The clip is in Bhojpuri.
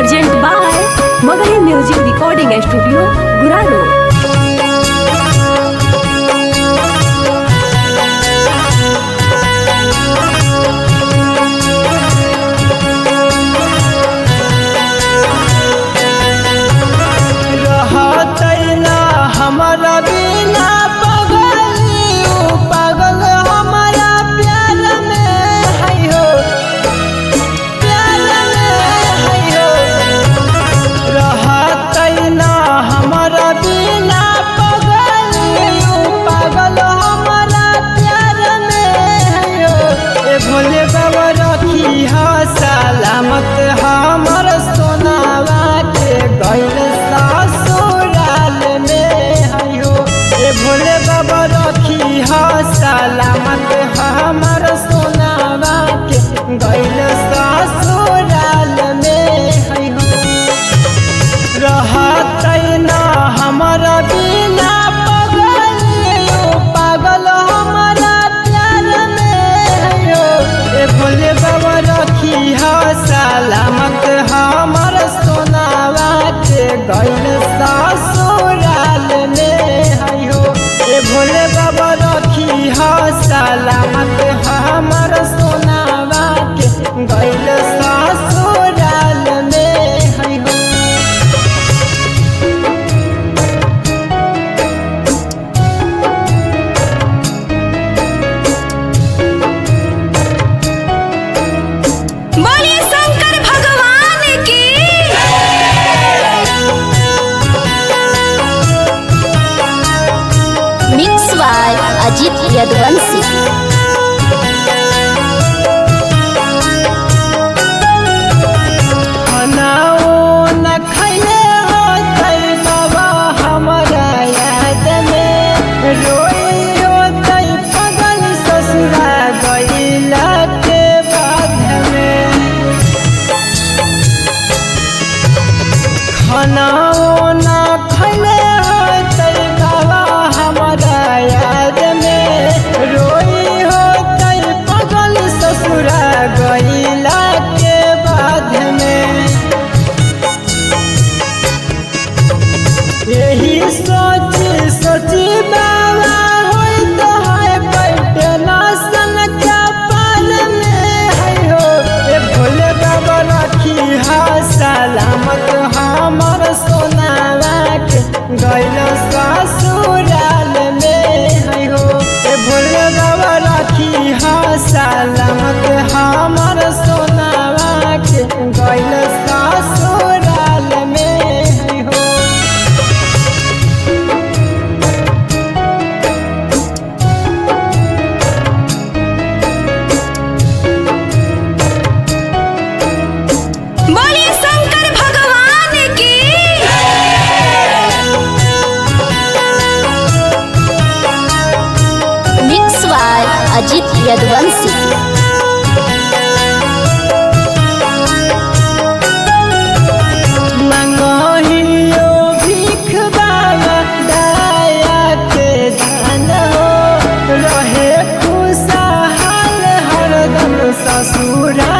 Present by Magahi music recording studio Guraru. हमारा बिना पागल हमारा प्यार में है हो, प्यार में है हो। रहत ना हमारा बिना पागल हमारा प्यार में है हो। ए भोले बाबा रखी हा सलामत हमर सोनावा के गइल ससुराल में। भोले बाबा रखी हा सलामत हमर सोनावा के गइल ससुराल में है हो। रहत ना हमारा बिना पागल हमारा प्यार में है हो। ए भोले बाबा रखी हा सलामत हमर सोनावा के गइल ससुराल में है हो। ए भोले बाबा रखी हा सलामत हमर सोनावा के गइल ससुराल में है हो। बोलिए शंकर भगवान की। Mix by Ajit Yaduvanshi. खानाओ न खैले होतै बाबा हमारा याद में, रोई होतै पगल ससुरा गइला के बाद में। खानाओ न खैले होतै बाबा हमारा याद में, रोई होतै पगल ससुरा गइला के बाद में। यही सोची सोची बाबा होई तो है पैटना सन के पाल में है हो। ए भोले बाबा रखी हा सलामत हमर सोनावा के गइल ससुराल में है हो। ए भोले बाबा रखी हा सलामत हमर सोनावा के गइल ससुराल में है हो। बोलिए शंकर भगवान की। Mix by Ajit Yaduvanshi. मंगहियो भीख बाबा दया के दान हो, रहे खुशहाल हरदम ससुरा